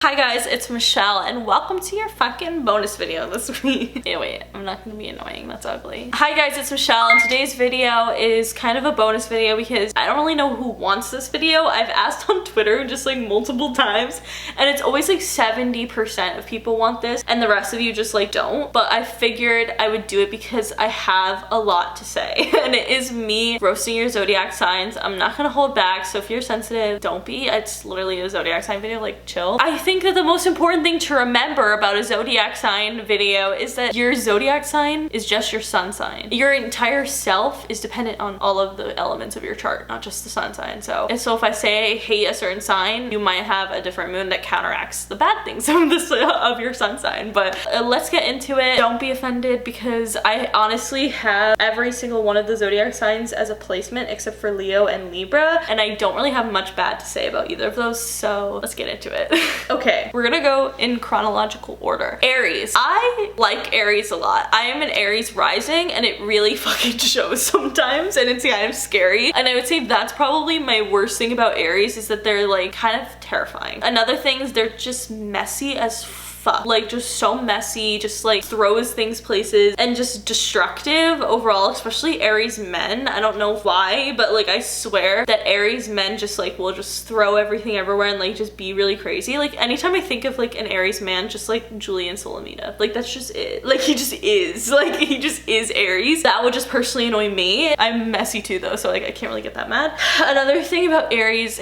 Hi guys, it's Michelle and welcome to your fucking bonus video this week. Yeah, wait, I'm not gonna be annoying, that's ugly. Hi guys, it's Michelle and today's video is kind of a bonus video because I don't really know who wants this video. I've asked on Twitter just like multiple times and it's always like 70% of people want this and the rest of you just like don't. But I figured I would do it because I have a lot to say and it is me roasting your zodiac signs. I'm not gonna hold back, so if you're sensitive, don't be. It's literally a zodiac sign video, like chill. I think that the most important thing to remember about a zodiac sign video is that your zodiac sign is just your sun sign. Your entire self is dependent on all of the elements of your chart, not just the sun sign. So if I say I hate a certain sign, you might have a different moon that counteracts the bad things of your sun sign. But let's get into it. Don't be offended because I honestly have every single one of the zodiac signs as a placement except for Leo and Libra, and I don't really have much bad to say about either of those, so let's get into it. Okay, we're gonna go in chronological order. Aries. I like Aries a lot. I am an Aries rising and it really fucking shows sometimes and it's kind of scary. And I would say that's probably my worst thing about Aries is that they're like kind of terrifying. Another thing is they're just messy as fuck. Like just so messy, just like throws things places and just destructive overall, especially Aries men. I don't know why, but like I swear that Aries men just like will just throw everything everywhere and like just be really crazy. Like anytime I think of like an Aries man, just like Julian Solomita, like that's just it. Like he just is, like he just is Aries. That would just personally annoy me. I'm messy too though, so like I can't really get that mad. Another thing about Aries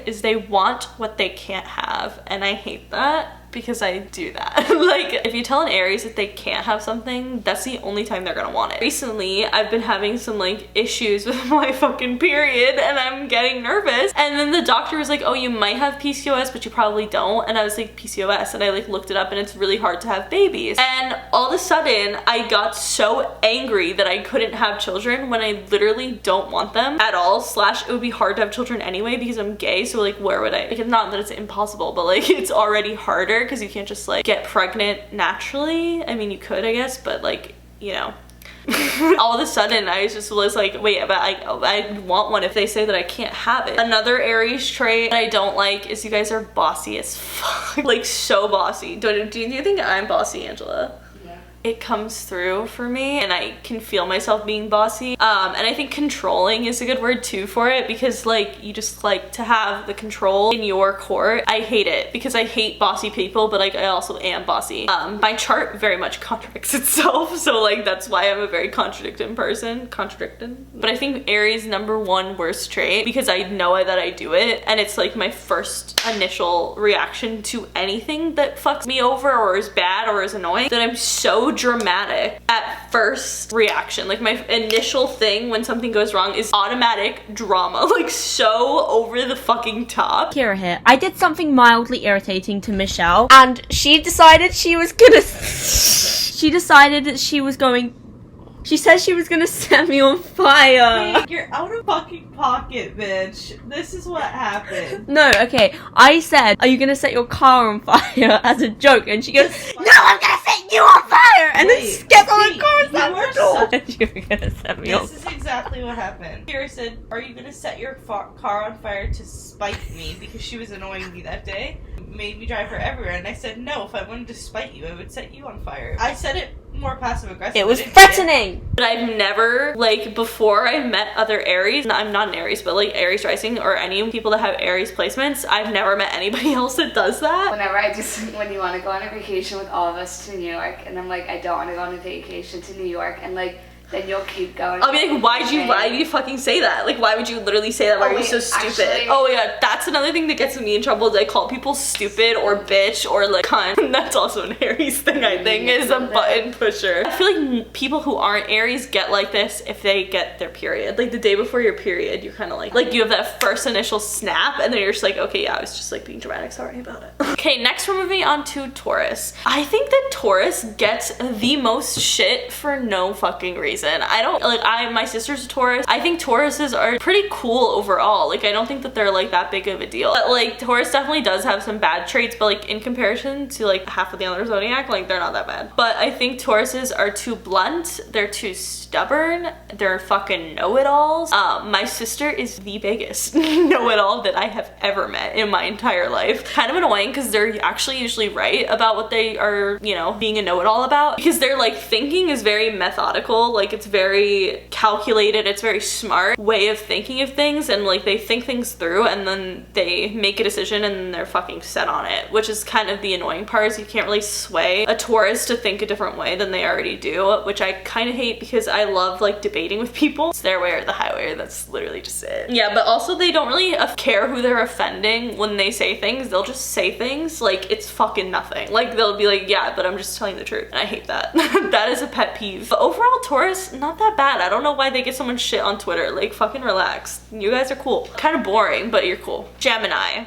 is they want what they can't have, and I hate that. Because I do that. Like if you tell an Aries that they can't have something, that's the only time they're gonna want it. Recently I've been having some like issues with my fucking period and I'm getting nervous, and then the doctor was like, oh, you might have PCOS but you probably don't, and I was like, PCOS, and I like looked it up and it's really hard to have babies. And all of a sudden I got so angry that I couldn't have children when I literally don't want them at all, slash it would be hard to have children anyway because I'm gay, so like where would I, like not that it's impossible, but like it's already harder because you can't just like get pregnant naturally. I mean you could, I guess, but like, you know. All of a sudden I was like, wait, but I want one if they say that I can't have it. Another Aries trait that I don't like is you guys are bossy as fuck. Like so bossy. Do you think I'm bossy, Angela? It comes through for me and I can feel myself being bossy. And I think controlling is a good word too for it because like you just like to have the control in your court. I hate it because I hate bossy people, but like I also am bossy. My chart very much contradicts itself, so like that's why I'm a very contradicting person. But I think Aries #1 worst trait, because I know that I do it and it's like my first initial reaction to anything that fucks me over or is bad or is annoying, that I'm so dramatic at first reaction. Like my initial thing when something goes wrong is automatic drama, like so over the fucking top. Kira here. I did something mildly irritating to Michelle and she decided she was gonna she said she was gonna set me on fire. Hey, you're out of fucking pocket, bitch. This is what happened. No, okay. I said, are you gonna set your car on fire as a joke? And she goes, no, I'm gonna set you on fire! And then gets on the car and slams the door. And you were gonna set me on fire. This is exactly what happened. Kira said, are you gonna set your car on fire to spite me? Because she was annoying me that day. Made me drive her everywhere. And I said, no, if I wanted to spite you, I would set you on fire. I said it more passive aggressive. It was threatening. But I've never, like, before I met other Aries, I'm not an Aries, but like Aries rising or any people that have Aries placements, I've never met anybody else that does that. When you want to go on a vacation with all of us to New York, and I'm like, I don't want to go on a vacation to New York, and like, then you'll keep going. I'll be like, why do you fucking say that? Like, why would you literally say that? Why are you so stupid? Actually, oh yeah, that's another thing that gets me in trouble is I call people stupid or bitch or like cunt. And that's also an Aries thing, I think, is a button pusher. I feel like people who aren't Aries get like this if they get their period. Like the day before your period, you're kind of like you have that first initial snap and then you're just like, okay, yeah, I was just like being dramatic, sorry about it. Okay, next we're moving on to Taurus. I think that Taurus gets the most shit for no fucking reason. reason. I don't like, my sister's a Taurus. I think Tauruses are pretty cool overall. Like I don't think that they're like that big of a deal. But like Taurus definitely does have some bad traits, but like in comparison to like half of the other zodiac, like they're not that bad. But I think Tauruses are too blunt, they're too stubborn, they're fucking know-it-alls. My sister is the biggest know-it-all that I have ever met in my entire life. Kind of annoying because they're actually usually right about what they are, you know, being a know-it-all about, because their like thinking is very methodical, like it's very calculated, it's very smart way of thinking of things, and like they think things through and then they make a decision and then they're fucking set on it, which is kind of the annoying part, is you can't really sway a Taurus to think a different way than they already do, which I kind of hate because I love like debating with people. It's their way or the highway, that's literally just it. Yeah, but also they don't really care who they're offending when they say things. They'll just say things like it's fucking nothing. Like they'll be like, yeah, but I'm just telling the truth. And I hate that. That is a pet peeve. But overall, Taurus, not that bad. I don't know why they get so much shit on Twitter. Like fucking relax. You guys are cool. Kind of boring, but you're cool. Gemini.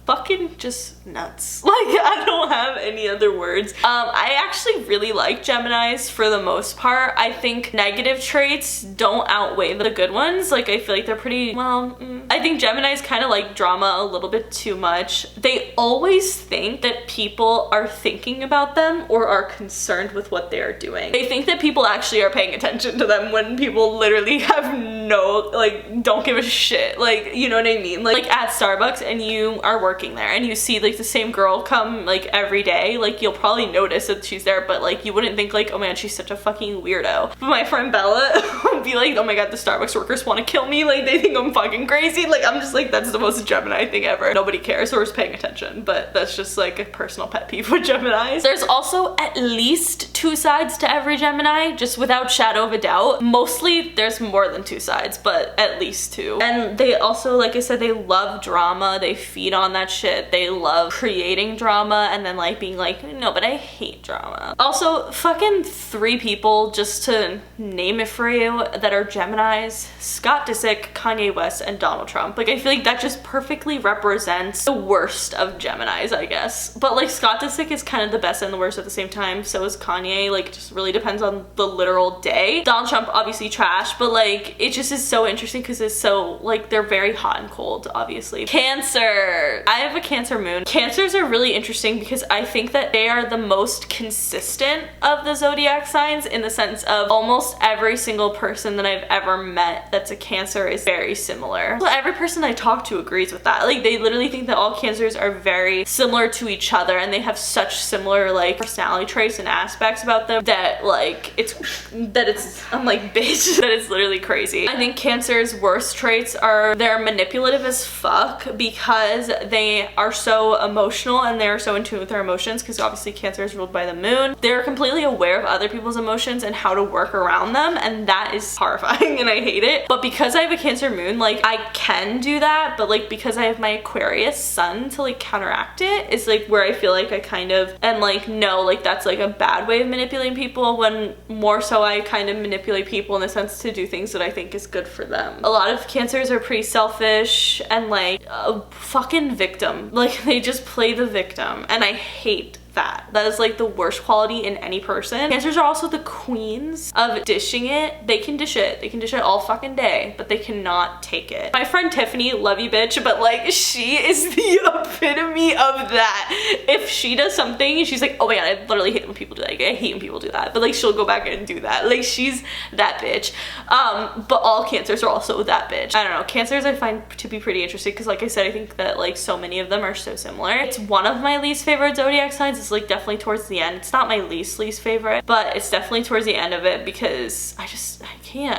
Fucking just nuts. Like I don't have any other words. I actually really like Geminis for the most part. I think negative traits don't outweigh the good ones. Like I feel like they're pretty, well, I think Geminis kind of like drama a little bit too much. They always think that people are thinking about them or are concerned with what they are doing. They think that people actually are paying attention to them when people literally have no, like, don't give a shit. Like, you know what I mean? Like at Starbucks and you are working there and you see like the same girl come like every day, like you'll probably notice that she's there, but like you wouldn't think like, oh man, she's such a fucking weirdo. But my friend Bella would be like, oh my god, the Starbucks workers want to kill me, like they think I'm fucking crazy. Like I'm just like, that's the most Gemini thing ever. Nobody cares or is paying attention, but that's just like a personal pet peeve with Geminis. There's also at least two sides to every Gemini, just without shadow of a doubt. Mostly there's more than two sides, but at least two. And they also, like I said, they love drama. They feed on that shit. They love creating drama and then like being like, no, but I hate drama. Also, fucking three people, just to name it for you, that are Geminis: Scott Disick, Kanye West, and Donald Trump. Like I feel like that just perfectly represents the worst of Geminis, I guess. But like Scott Disick is kind of the best and the worst at the same time. So is Kanye. Like it just really depends on the literal day. Donald Trump obviously trash, but like it just is so interesting because it's so like they're very hot and cold, obviously. Cancer. I have a Cancer moon. Cancers are really interesting because I think that they are the most consistent of the zodiac signs, in the sense of almost every single person that I've ever met that's a Cancer is very similar. So every person I talk to agrees with that. Like they literally think that all Cancers are very similar to each other and they have such similar like personality traits and aspects about them that like I'm like, bitch, that it's literally crazy. I think Cancer's worst traits are they're manipulative as fuck because they are so emotional and they're so in tune with their emotions, because obviously Cancer is ruled by the moon. They're completely aware of other people's emotions and how to work around them, and that is horrifying and I hate it. But because I have a Cancer moon, like I can do that, but like because I have my Aquarius sun to like counteract it, it's like where I feel like I kind of and like no, like that's like a bad way of manipulating people, when more so I kind of manipulate people in the sense to do things that I think is good for them. A lot of Cancers are pretty selfish and like a fucking victim. Like they just play the victim and I hate that. That is like the worst quality in any person. Cancers are also the queens of dishing it. They can dish it. They can dish it all fucking day, but they cannot take it. My friend Tiffany, love you bitch, but like she is the epitome of that. If she does something, she's like, oh my god, I literally hate when people do that. Like, I hate when people do that. But like she'll go back and do that. Like she's that bitch. But all Cancers are also that bitch. I don't know. Cancers I find to be pretty interesting because like I said, I think that like so many of them are so similar. It's one of my least favorite zodiac signs. It's like definitely towards the end. It's not my least favorite, but it's definitely towards the end of it because I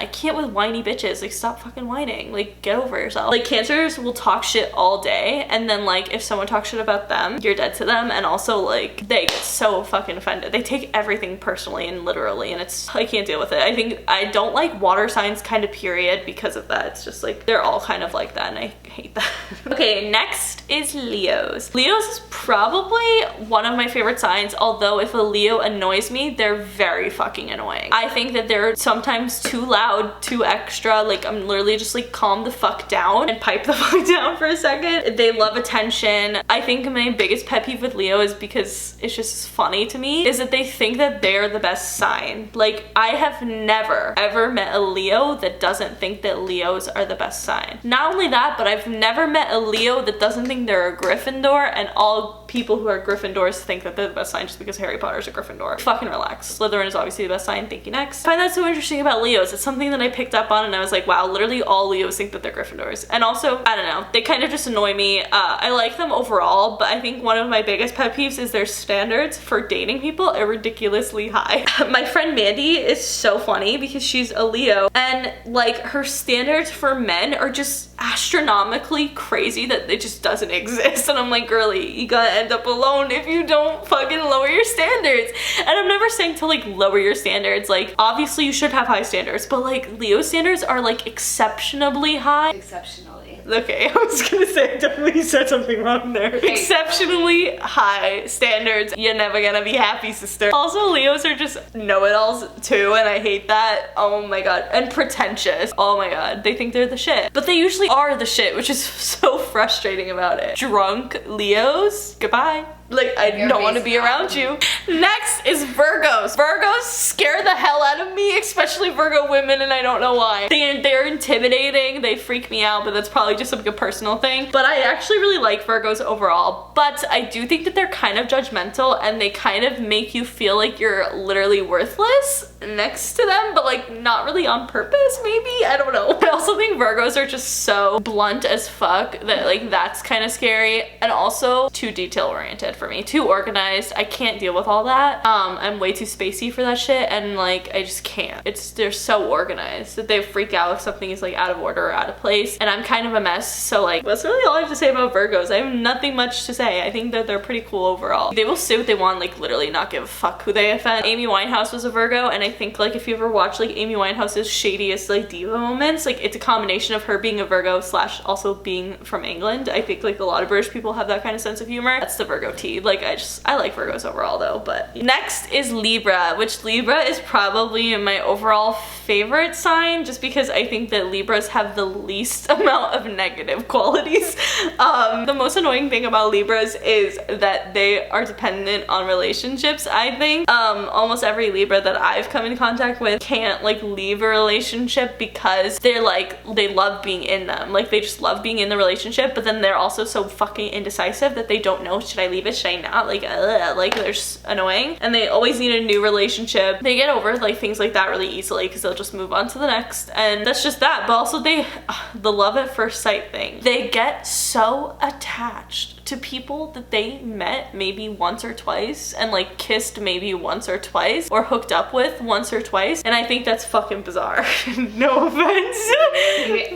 can't with whiny bitches. Like stop fucking whining. Like get over yourself. Like Cancers will talk shit all day and then like if someone talks shit about them, you're dead to them, and also like they get so fucking offended. They take everything personally and literally, and it's, I can't deal with it. I think I don't like water signs kind of period because of that. It's just like they're all kind of like that and I hate that. Okay, next is Leos. Leos is probably one of my favorite signs, although if a Leo annoys me, they're very fucking annoying. I think that they're sometimes too too loud, too extra. Like I'm literally just like calm the fuck down and pipe the fuck down for a second. They love attention. I think my biggest pet peeve with Leo is because it's just funny to me is that they think that they're the best sign. Like I have never ever met a Leo that doesn't think that Leos are the best sign. Not only that, but I've never met a Leo that doesn't think they're a Gryffindor, and all people who are Gryffindors think that they're the best sign just because Harry Potter's a Gryffindor. Fucking relax. Slytherin is obviously the best sign. Thank you, next. I find that so interesting about Leos. It's something that I picked up on and I was like, wow, literally all Leos think that they're Gryffindors. And also, I don't know, they kind of just annoy me. I like them overall, but I think one of my biggest pet peeves is their standards for dating people are ridiculously high. My friend Mandy is so funny because she's a Leo, and like her standards for men are just astronomically crazy that it just doesn't exist. And I'm like, girly, you gotta end up alone if you don't fucking lower your standards. And I'm never saying to like lower your standards. Like obviously you should have high standards, but like Leo standards are like exceptionally high. Exceptionally. Okay, I was gonna say, I definitely said something wrong there. Exceptionally high standards. You're never gonna be happy, sister. Also, Leos are just know-it-alls too, and I hate that. Oh my god. And pretentious. Oh my god. They think they're the shit. But they usually are the shit, which is so frustrating about it. Drunk Leos, goodbye. Like, I don't want to be around you. Next is Virgos. Virgos scare the hell out of me, especially Virgo women, and I don't know why. They're intimidating, they freak me out, but that's probably just like a personal thing. But I actually really like Virgos overall, but I do think that they're kind of judgmental and they kind of make you feel like you're literally worthless next to them, but like not really on purpose, maybe? I don't know. I also think Virgos are just so blunt as fuck that like that's kind of scary, and also too detail oriented for me, too organized. I can't deal with all that. I'm way too spacey for that shit, and like I just can't. They're so organized that they freak out if something is like out of order or out of place, and I'm kind of a mess. So like that's really all I have to say about Virgos. I have nothing much to say. I think that they're pretty cool overall. They will say what they want, like literally not give a fuck who they offend. Amy Winehouse was a Virgo, and I think like if you ever watch like Amy Winehouse's shadiest like diva moments, like it's a combination of her being a Virgo slash also being from England. I think like a lot of British people have that kind of sense of humor. That's the Virgo tea. Like I like Virgos overall though. But next is Libra, which Libra is probably my overall favorite sign just because I think that Libras have the least amount of negative qualities. The most annoying thing about Libras is that they are dependent on relationships. I think almost every Libra that I've come in contact with can't like leave a relationship because they're like, they love being in them. Like they just love being in the relationship, but then they're also so fucking indecisive that they don't know, should I leave it, should I not? Like they're just annoying, and they always need a new relationship. They get over like things like that really easily because they'll just move on to the next, and that's just that. But also the love at first sight thing. They get so attached to people that they met maybe once or twice and like kissed maybe once or twice or hooked up with once or twice, and I think that's fucking bizarre. No offense.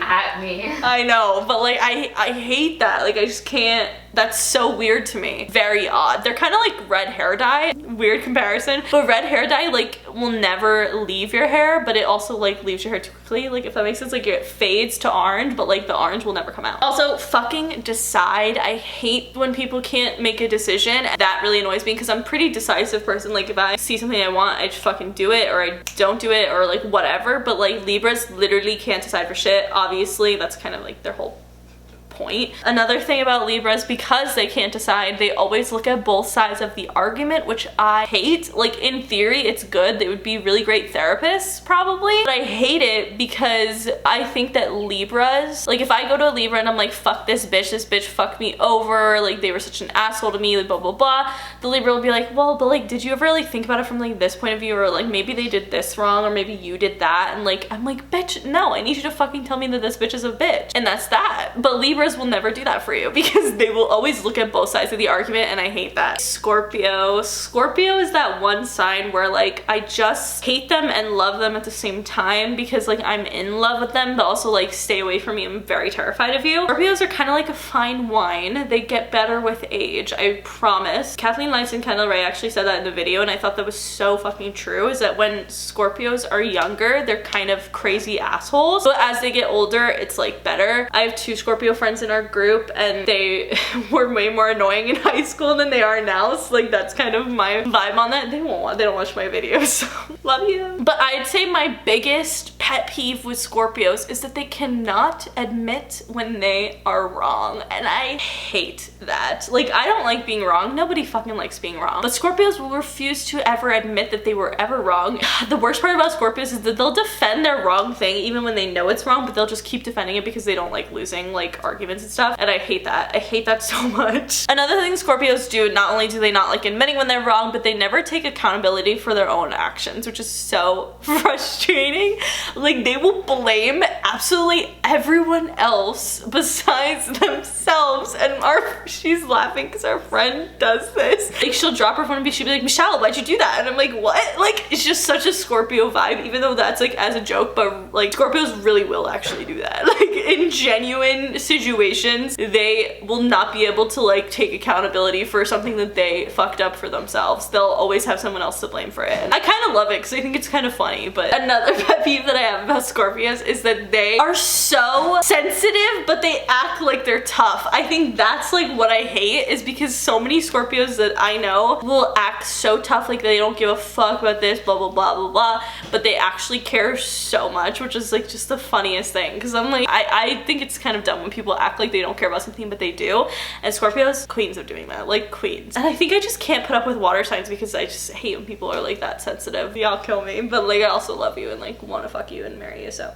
At me. I know, but like I hate that. Like I just can't. That's so weird to me. Very odd. They're kind of like red hair dye. Weird comparison. But red hair dye like will never leave your hair, but it also like leaves your hair too quickly. Like if that makes sense, like it fades to orange, but like the orange will never come out. Also, fucking decide. I hate when people can't make a decision. That really annoys me because I'm a pretty decisive person. Like if I see something I want, I just fucking do it, or I don't do it, or like whatever. But like Libras literally can't decide for shit. Obviously, that's kind of like their whole point. Another thing about Libras, because they can't decide, they always look at both sides of the argument, which I hate. Like in theory it's good, they would be really great therapists probably, but I hate it because I think that Libras, like if I go to a Libra and I'm like, fuck this bitch fucked me over, like they were such an asshole to me, like blah blah blah, the Libra will be like, well, but like did you ever like think about it from like this point of view, or like maybe they did this wrong, or maybe you did that, and like I'm like, bitch, no, I need you to fucking tell me that this bitch is a bitch, and that's that. But Libras will never do that for you because they will always look at both sides of the argument, and I hate that. Scorpio is that one sign where like I just hate them and love them at the same time because like I'm in love with them, but also like stay away from me, I'm very terrified of you. Scorpios are kind of like a fine wine. They get better with age, I promise. Kathleen Lights and Kendall Ray actually said that in the video, and I thought that was so fucking true, is that when Scorpios are younger, they're kind of crazy assholes, but as they get older, it's like better. I have two Scorpio friends friends in our group and they were way more annoying in high school than they are now. So like that's kind of my vibe on that. They don't watch my videos, so love you. But I'd say my biggest pet peeve with Scorpios is that they cannot admit when they are wrong. And I hate that. Like, I don't like being wrong. Nobody fucking likes being wrong. But Scorpios will refuse to ever admit that they were ever wrong. The worst part about Scorpios is that they'll defend their wrong thing even when they know it's wrong, but they'll just keep defending it because they don't like losing like arguments and stuff. And I hate that. I hate that so much. Another thing Scorpios do, not only do they not like admitting when they're wrong, but they never take accountability for their own actions, which is so frustrating. Like, they will blame absolutely everyone else besides themselves. And she's laughing because our friend does this. Like, she'll drop her phone and she'll be like, Michelle, why'd you do that? And I'm like, what? Like, it's just such a Scorpio vibe, even though that's like as a joke, but like Scorpios really will actually do that. Like, in genuine situations, they will not be able to like take accountability for something that they fucked up for themselves. They'll always have someone else to blame for it. And I kind of love it because I think it's kind of funny. But another pet peeve that I have about Scorpios is that they are so sensitive, but they act like they're tough. I think that's like what I hate, is because so many Scorpios that I know will act so tough, like they don't give a fuck about this, blah blah blah blah blah, but they actually care so much, which is like just the funniest thing. Because I'm like, I think it's kind of dumb when people act like they don't care about something, but they do. And Scorpios, queens of doing that, like queens. And I think I just can't put up with water signs because I just hate when people are like that sensitive. Y'all kill me, but like I also love you and like want to fuck you and marry you, so.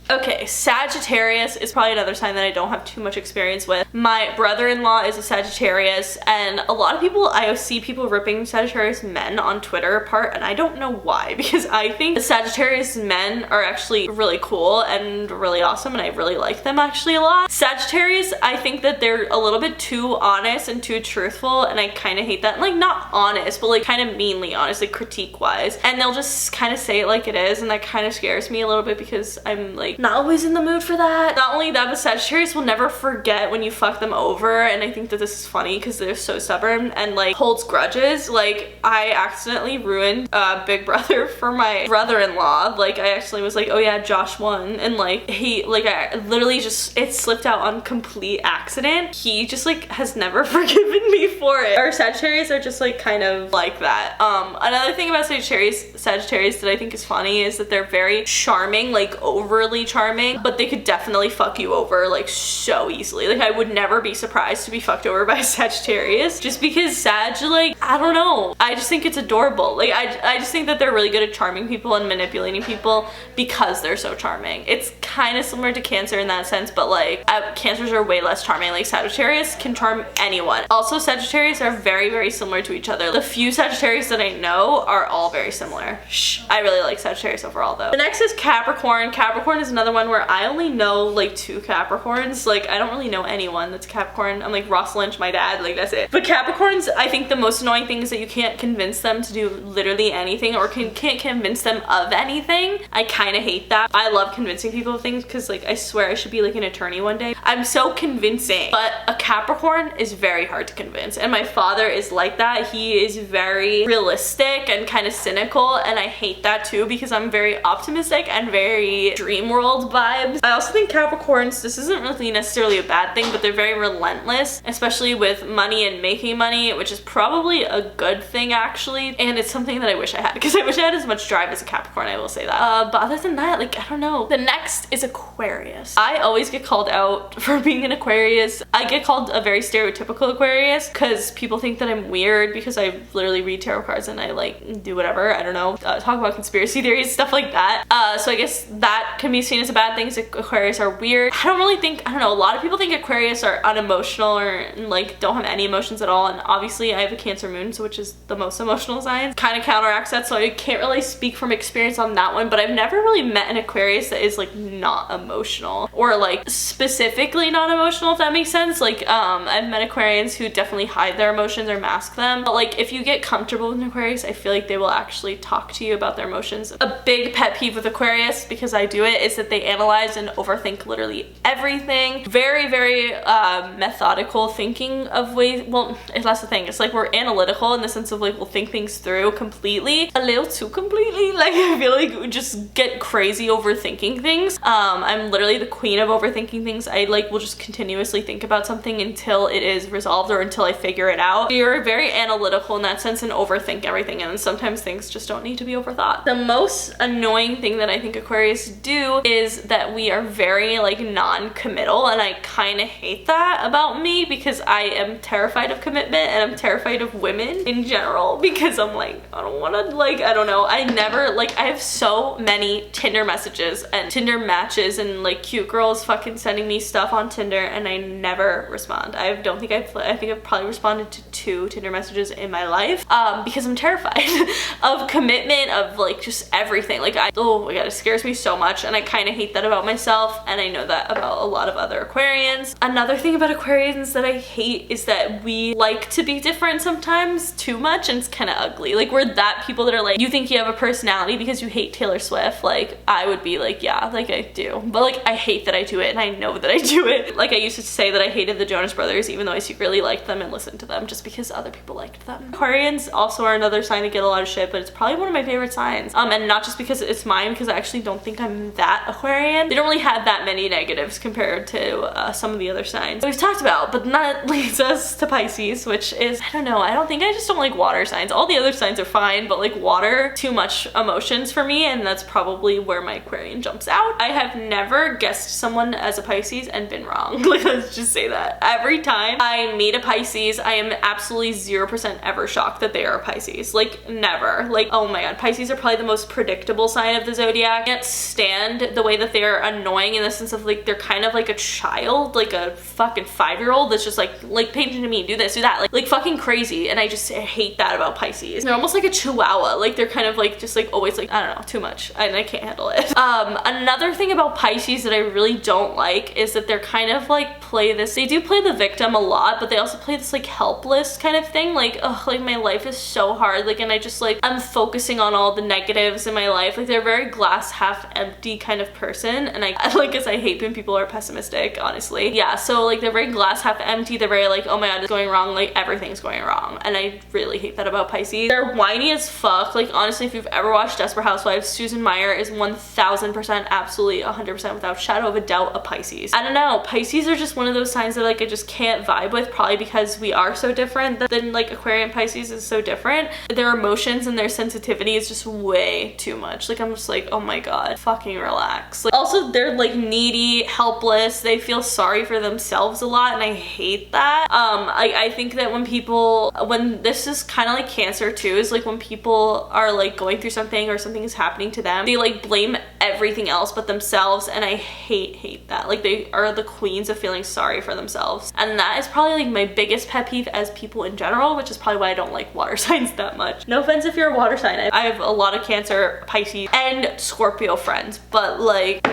Okay, Sagittarius is probably another sign that I don't have too much experience with. My brother-in-law is a Sagittarius, and a lot of people, I see people ripping Sagittarius men on Twitter apart, and I don't know why, because I think the Sagittarius men are actually really cool and really awesome, and I really like them actually a lot. Sagittarius, I think that they're a little bit too honest and too truthful, and I kind of hate that. Like, not honest, but like kind of meanly honest, like critique-wise, and they'll just kind of say it like it is, and that kind of scares me a little bit because I'm like not always in the mood for that. Not only that, but Sagittarius will never forget when you fuck them over, and I think that this is funny because they're so stubborn and like holds grudges. Like, I accidentally ruined Big Brother for my brother-in-law. Like, I actually was like, oh yeah, Josh won, and like he, like I literally just, it slipped out on complete accident. He just like has never forgiven me for it. Our Sagittarius are just like kind of like that. Another thing about Sagittarius that I think is funny is that they're very charming, like overly charming, but they could definitely fuck you over like so easily. Like, I would never be surprised to be fucked over by Sagittarius, just because Sag, like, I don't know, I just think it's adorable. Like, I just think that they're really good at charming people and manipulating people because they're so charming. It's kind of similar to Cancer in that sense, but like Cancers are way less charming. Like, Sagittarius can charm anyone. Also, Sagittarius are very, very similar to each other. The few Sagittarius that I know are all very similar. I really like Sagittarius overall though. The next is Capricorn. Capricorn is another one where I only know like 2 Capricorns. Like, I don't really know anyone that's Capricorn. I'm like Ross Lynch, my dad, like that's it. But Capricorns, I think the most annoying thing is that you can't convince them to do literally anything, or can't convince them of anything. I kind of hate that. I love convincing people of things because like I swear I should be like an attorney one day. I'm so convincing, but a Capricorn is very hard to convince, and my father is like that. He is very realistic and kind of cynical, and I hate that too because I'm very optimistic and very dream world vibes. I also think Capricorns, this isn't really necessarily a bad thing, but they're very relentless, especially with money and making money, which is probably a good thing actually, and it's something that I wish I had because I wish I had as much drive as a Capricorn, I will say that. But other than that, like, I don't know. The next is Aquarius. I always get called out for being an Aquarius. I get called a very stereotypical Aquarius because people think that I'm weird because I literally read tarot cards and I like do whatever, I don't know, talk about conspiracy theories, stuff like that. So I guess that can be seen as a bad thing, because Aquarius are weird. I don't really think, I don't know, a lot of people think Aquarius are unemotional or like don't have any emotions at all, and obviously I have a Cancer moon, so which is the most emotional sign, kind of counteracts that, so I can't really speak from experience on that one. But I've never really met an Aquarius that is like not emotional, or like specifically not emotional, if that makes sense. Like I've met Aquarians who definitely hide their emotions or mask them, but like if you get comfortable with an Aquarius, I feel like they will actually talk to you about their emotions. A big pet peeve with Aquarius, because I do it, is that they analyze and overthink literally everything. Very, very methodical thinking of ways. Well, that's the thing. It's like we're analytical in the sense of like we'll think things through completely, a little too completely. Like I feel like we just get crazy overthinking things. I'm literally the queen of overthinking things. I like will just continuously think about something until it is resolved or until I figure it out. You're very analytical in that sense and overthink everything, and sometimes things just don't need to be overthought. The most annoying thing that I think Aquarius do is that we are very like non-committal, and I kind of hate that about me because I am terrified of commitment and I'm terrified of women in general because I'm like, I don't want to, like, I don't know. I never, like, I have so many Tinder messages and Tinder matches and like cute girls fucking sending me stuff on Tinder, and I never respond. I think I've probably responded to 2 Tinder messages in my life because I'm terrified of commitment, of like just everything. Like oh my god, it scares me so much, and I kind of hate that about myself, and I know that about a lot of other Aquarians. Another thing about Aquarians that I hate is that we like to be different sometimes too much, and it's kind of ugly. Like we're that people that are like, you think you have a personality because you hate Taylor Swift. Like I would be like, yeah, like I do, but like I hate that I do it, and I know that I do it. Like I used to say that I hated the Jonas Brothers even though I secretly liked them and listened to them just because other people liked them. Aquarians also are another sign that get a lot of shit, but it's probably one of my favorite signs. And not just because it's mine, because I actually don't think I'm that Aquarian. They don't really have that many negatives compared to some of the other signs that we've talked about, but that leads us to Pisces, which is, I don't know, I just don't like water signs. All the other signs are fine, but like water, too much emotions for me, and that's probably where my Aquarian jumps out. I have never guessed someone as a Pisces and been wrong. Like let's just say that. Every time I meet a Pisces, I am absolutely 0% ever shocked that they are a Pisces. Like never. Like oh my god, Pisces are probably the most predictable sign of the zodiac. I can't stand the way that they're annoying in the sense of like they're kind of like a child, like a fucking 5-year-old that's just like pay attention to me, do this, do that, like fucking crazy. And I hate that about Pisces. They're almost like a chihuahua. Like they're kind of like just like always like, I don't know, too much, and I can't handle it. Another thing about Pisces that I really don't like is that they're kind of like they do play the victim a lot, but they also play this like helpless kind of thing. Like ugh, like my life is so hard, like, and I just like I'm focusing on all the negatives in my life. Like they're a very glass half empty kind of person, and I hate when people are pessimistic, honestly. Yeah, so like they're very glass half empty. They're very like, oh my god, it's going wrong, like everything's going wrong, and I really hate that about Pisces. They're whiny as fuck. Like honestly, if you've ever watched Desperate Housewives, Susan Meyer is 1000% absolutely 100% without shadow of a doubt a Pisces. I don't know, Pisces are just one of those signs that like I just can't vibe with, probably because we are so different. Than like Aquarian, Pisces is so different. Their emotions and their sensitivity is just way too much. Like I'm just like, oh my god, fucking relax. Like, also they're like needy, helpless, they feel sorry for themselves a lot, and I hate that. I think that when this is kind of like Cancer too, is like when people are like going through something or something is happening to them, they like blame everything else but themselves, and I hate that. Like they are the queens of feeling sorry for themselves, and that is probably like my biggest pet peeve as people in general, which is probably why I don't like water signs that much. No offense if you're a water sign. I have a lot of Cancer, Pisces, and Scorpio friends, but like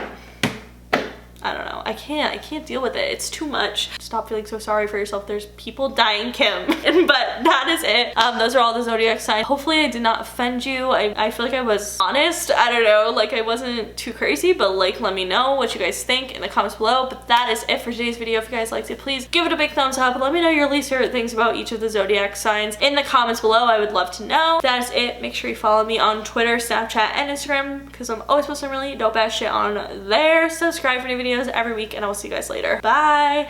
I don't know, I can't deal with it. It's too much. Stop feeling so sorry for yourself. There's people dying, Kim. But that is it. Those are all the zodiac signs. Hopefully I did not offend you. I feel like I was honest. I don't know, like I wasn't too crazy, but like let me know what you guys think in the comments below. But that is it for today's video. If you guys liked it, please give it a big thumbs up. Let me know your least favorite things about each of the zodiac signs in the comments below. I would love to know. That is it. Make sure you follow me on Twitter, Snapchat, and Instagram because I'm always posting really dope ass shit on there. Subscribe for new videos every week, and I will see you guys later. Bye.